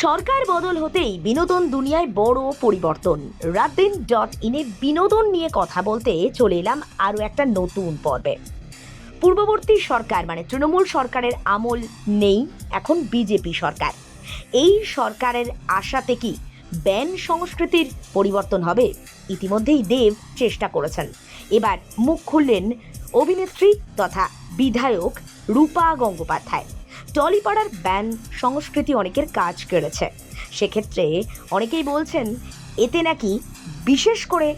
সরকার বদল হতেই বিনোদন দুনিয়ায় বড় পরিবর্তন। রাতদিন.ইনে বিনোদন নিয়ে কথা বলতে চলে এলাম আরও একটা নতুন পর্বে। পূর্ববর্তী সরকার মানে তৃণমূল সরকারের আমল নেই, এখন বিজেপি সরকার। এই সরকারের আশাতে কি ব্যান সংস্কৃতির পরিবর্তন হবে? ইতিমধ্যেই দেব চেষ্টা করেছেন। এবার মুখ খুললেন অভিনেত্রী তথা বিধায়ক রূপা গঙ্গোপাধ্যায়। টলিপাড়ার ব্যান সংস্কৃতি অনেকের কাজ কেড়েছে। সেক্ষেত্রে অনেকেই বলছেন এতে নাকি বিশেষ করে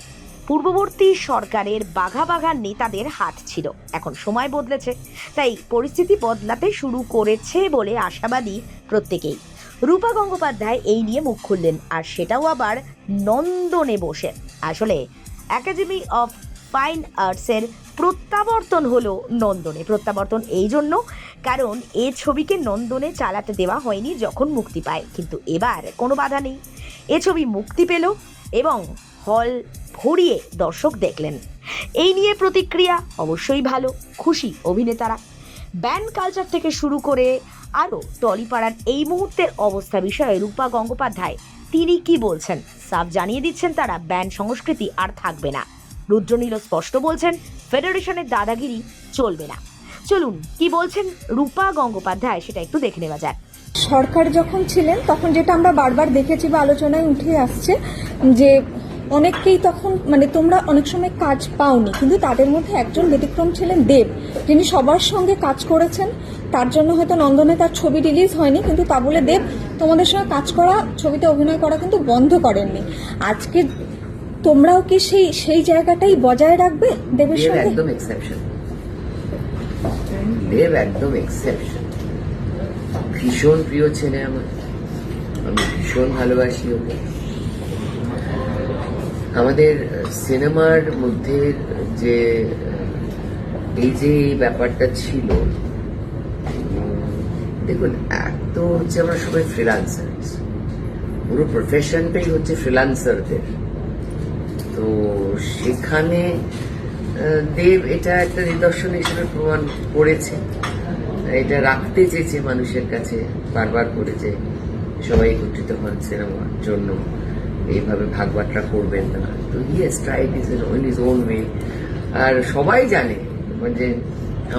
পূর্ববর্তী সরকারের বাঘা বাঘা নেতাদের হাত ছিল। এখন সময় বদলেছে, তাই পরিস্থিতি বদলাতে শুরু করেছে বলে আশাবাদী প্রত্যেকেই। রূপা গঙ্গোপাধ্যায় এই নিয়ে মুখ খুললেন, আর সেটাও আবার নন্দনে বসে। আসলে একাডেমি অফ ফাইন আর্টসের প্রত্যাবর্তন হলো নন্দনে। প্রত্যাবর্তন এই জন্য কারণ এ ছবিকে নন্দনে চালাতে দেওয়া হয়নি যখন মুক্তি পায়, কিন্তু এবার কোনো বাধা নেই। এ ছবি মুক্তি পেল এবং হল ভরিয়ে দর্শক দেখলেন। এই নিয়ে প্রতিক্রিয়া অবশ্যই ভালো, খুশি অভিনেতারা। ব্যান কালচার থেকে শুরু করে আরও টলিপাড়ার এই মুহূর্তের অবস্থা বিষয়ে রূপা গঙ্গোপাধ্যায় তিনি কি বলছেন সাফ জানিয়ে দিচ্ছেন, তারা ব্যান সংস্কৃতি আর থাকবে না। রুদ্রনীলও স্পষ্ট বলছেন ফেডারেশনের দাদাগিরি চলবে না। চলুন কি বলছেন রূপা গঙ্গোপাধ্যায় সেটা একটু দেখে নেওয়া যাক। সরকার যখন ছিলেন তখন যেটা আমরা বারবার দেখেছি বা আলোচনায় উঠে আসছে যে অনেককেই তখন তোমরা অনেক সময় কাজ পাওনি, কিন্তু তাদের মধ্যে একজন ব্যতিক্রম ছিলেন দেব, যিনি সবার সঙ্গে কাজ করেছেন। তার জন্য হয়তো নন্দনে তার ছবি রিলিজ হয়নি, কিন্তু তা বলে দেব তোমাদের সঙ্গে কাজ করা, ছবিতে অভিনয় করা কিন্তু বন্ধ করেননি। আজকে তোমরাও কি সেই জায়গাটাই বজায় রাখবে দেবের সঙ্গে? একদম এক্সেপশন, দেব একদম এক্সেপশন। ভীষণ প্রিয় ছেলে আমার, আমি ভীষণ ভালোবাসি ওকে। আমাদের সিনেমার মধ্যে যে এই ব্যাপারটা ছিল, দেখুন এক তো হচ্ছে আমরা সবাই ফ্রিল্যান্সার, পুরো প্রফেশনটাই হচ্ছে ফ্রিল্যান্সারদের। তো সেখানে দেব এটা একটা নিদর্শন হিসেবে প্রমাণ করেছে, এটা রাখতে চেয়েছে মানুষের কাছে, বারবার করেছে সবাই একত্রিত হন সিনেমার জন্য, এইভাবে ভাগবাটরা করবেন না। তো yes, tried is in his own way. আর সবাই জানে যে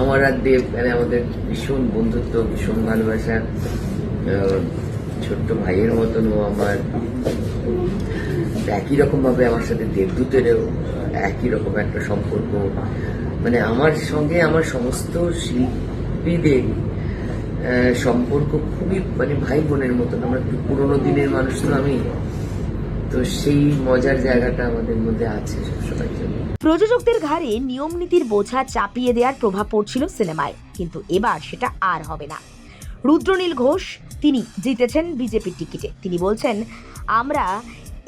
আমার আর দেব আমাদের ভীষণ বন্ধুত্ব, ভীষণ ভালোবাসা, ছোট্ট ভাইয়ের মতন ও আমার। একই রকম ভাবে আমার সাথে দেবদূতেরও একই রকম একটা সম্পর্ক। আমার সঙ্গে আমার সমস্ত শিল্পীদের সম্পর্ক খুবই ভাই বোনের মতন। আমরা একটু পুরোনো দিনের মানুষ তো আমি, তো সেই মজার জায়গাটা আমাদের মধ্যে আছে সবসময় জন্য। প্রযোজকদের ঘাড়ে নিয়ম নীতির বোঝা চাপিয়ে দেওয়ার প্রভাব পড়ছিল সিনেমায়, কিন্তু এবার সেটা আর হবে না। রুদ্রনীল ঘোষ তিনি জিতেছেন বিজেপির টিকিটে। তিনি বলছেন আমরা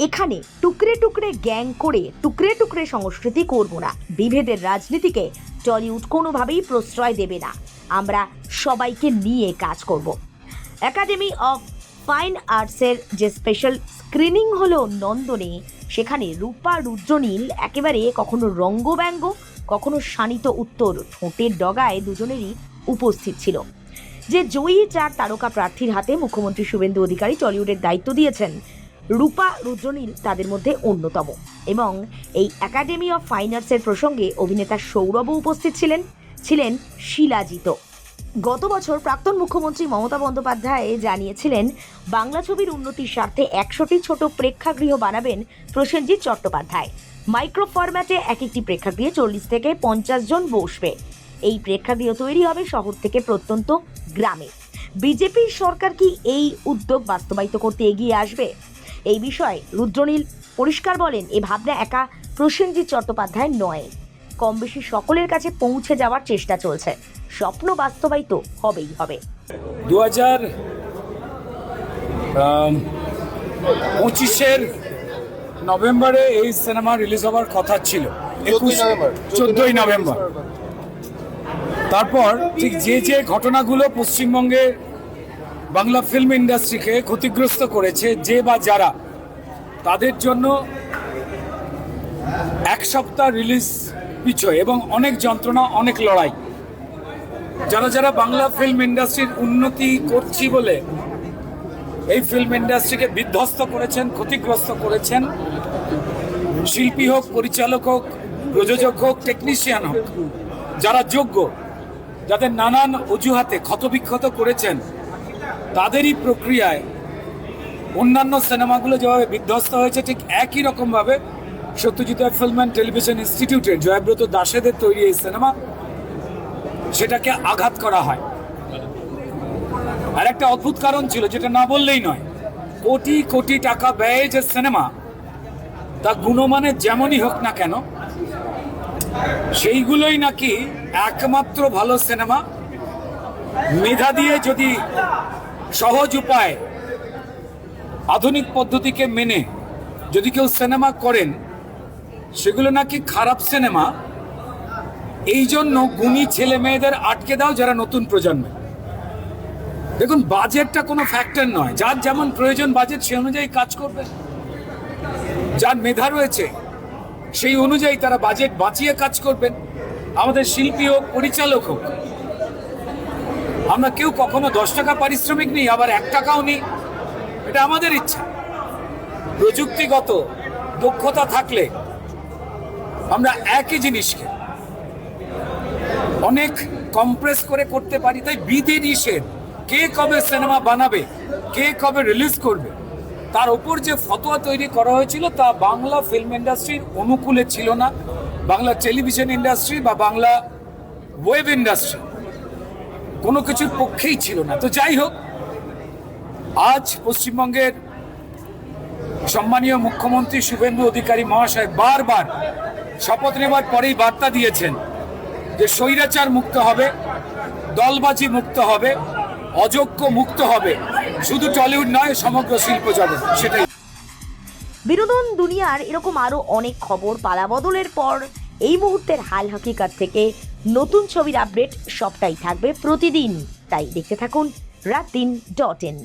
এখানে টুকরে টুকরে গ্যাং করে টুকরে টুকরে সংস্কৃতি করব না। বিভেদের রাজনীতিকে টলিউড কোনোভাবেই প্রশ্রয় দেবে না। আমরা সবাইকে নিয়ে কাজ করব। একাডেমি অফ ফাইন আর্টসের যে স্পেশাল স্ক্রিনিং হলো নন্দনে, সেখানে রূপা রুদ্রনীল একেবারে কখনো রঙ্গব্যঙ্গ, কখনো শানিত উত্তর, ঠোঁটের ডগায় দুজনেরই উপস্থিত ছিল। যে জয়ী 4 তারকা প্রার্থীর হাতে মুখ্যমন্ত্রী শুভেন্দু অধিকারী টলিউডের দায়িত্ব দিয়েছেন, রূপা রুদ্রনীল তাদের মধ্যে অন্যতম। এবং এই একাডেমি অফ ফাইন আর্টসের প্রসঙ্গে অভিনেতা সৌরভও উপস্থিত ছিলেন শিলাজিত। গত বছর প্রাক্তন মুখ্যমন্ত্রী মমতা বন্দ্যোপাধ্যায় জানিয়েছিলেন বাংলা ছবির উন্নতির স্বার্থে 100টি ছোট প্রেক্ষাগৃহ বানাবেন প্রসেনজিৎ চট্টোপাধ্যায়। মাইক্রো ফরম্যাটে এক একটি প্রেক্ষাগৃহে 40 থেকে 50 জন বসবে। এই প্রেক্ষাগৃহ তৈরি হবে শহর থেকে প্রত্যন্ত গ্রামে। বিজেপি সরকার কি এই উদ্যোগ বাস্তবায়িত করতে এগিয়ে আসবে? এই বিষয়ে রুদ্রনীল পরিষ্কার বলেন, এ ভাবনা একা প্রসেনজিৎ চট্টোপাধ্যায় নয়, কম বেশি সকলের কাছে পৌঁছে যাওয়ার চেষ্টা চলছে। স্বপ্ন বাস্তবায়িত হবেই হবে। 2025 নভেম্বরে এই সিনেমা রিলিজ হওয়ার কথা ছিল, 14 নভেম্বর। তারপর ঠিক যে ঘটনাগুলো পশ্চিমবঙ্গে বাংলা ফিল্ম ইন্ডাস্ট্রিকে ক্ষতিগ্রস্ত করেছে, যে বা যারা, তাদের জন্য 1 সপ্তাহ রিলিজ পিছয় এবং অনেক যন্ত্রণা, অনেক লড়াই। যারা বাংলা ফিল্ম ইন্ডাস্ট্রির উন্নতি করছি বলে এই ফিল্ম ইন্ডাস্ট্রিকে বিধ্বস্ত করেছেন, ক্ষতিগ্রস্ত করেছেন। শিল্পী হোক, পরিচালক হোক, প্রযোজক হোক, টেকনিশিয়ান হোক, যারা যোগ্য, যাদের নানান অজুহাতে ক্ষতবিক্ষত করেছেন, তাদেরই প্রক্রিয়ায় অন্যান্য সিনেমাগুলো যেভাবে বিধ্বস্ত হয়েছে, ঠিক একই রকমভাবে Satyajit Ray film and television ইনস্টিটিউটের জয়ব্রত দাসেদের তৈরি এই সিনেমা, সেটাকে আঘাত করা হয়। আর একটা অদ্ভুত কারণ ছিল, যেটা না বললেই নয়, কোটি কোটি টাকা ব্যয়ে যে সিনেমা, তা গুণমানের যেমনই হোক না কেন, সেইগুলোই নাকি একমাত্র ভালো সিনেমা। মেধা দিয়ে যদি সহজ উপায়, আধুনিক পদ্ধতিকে মেনে যদি কেউ সিনেমা করেন, সেগুলো নাকি খারাপ সিনেমা। এই জন্য গুণী ছেলে মেয়েদের আটকে দাও যারা নতুন প্রজন্মে। দেখুন, বাজেটটা কোনো ফ্যাক্টর নয়, যার যেমন প্রয়োজন বাজেট সেই অনুযায়ী কাজ করবে। যার মেধা রয়েছে সেই অনুযায়ী তারা বাজেট বাঁচিয়ে কাজ করবেন। আমাদের শিল্পী হোক, পরিচালক হোক, আমরা কেউ কখনো 10 টাকা পারিশ্রমিক নিই, আবার 1 টাকাও নিই, এটা আমাদের ইচ্ছা। প্রযুক্তিগত দক্ষতা থাকলে আমরা একই জিনিসকে অনেক কম্প্রেস করে করতে পারি। তাই বিধি নিষেধ, কে কবে সিনেমা বানাবে, কে কবে রিলিজ করবে, তার উপর যে ফতোয়া তৈরি করা হয়েছিল, তা বাংলা ফিল্ম ইন্ডাস্ট্রির অনুকূলে ছিল না, বাংলা টেলিভিশন ইন্ডাস্ট্রি বা বাংলা ওয়েব ইন্ডাস্ট্রি কোনো কিছুর পক্ষেই ছিল না। তো যাই হোক, আজ পশ্চিমবঙ্গের সম্মানীয় মুখ্যমন্ত্রী শুভেন্দু অধিকারী মহাশয় বারবার শপথ নেবার পরেই বার্তা দিয়েছেন যে স্বৈরাচার মুক্ত হবে, দলবাজি মুক্ত হবে, অযোগ্য মুক্ত হবে, শুধু টলিউড নয়, সমগ্র শিল্প জগৎ। সেটাই। বিনোদন দুনিয়ার এরকম আরো অনেক খবর পালাবদলের পর এই মুহূর্তের হাল হাকিকত থেকে নতুন ছবির আপডেট সবটাই থাকবে প্রতিদিন। তাই দেখতে থাকুন রাত3.in।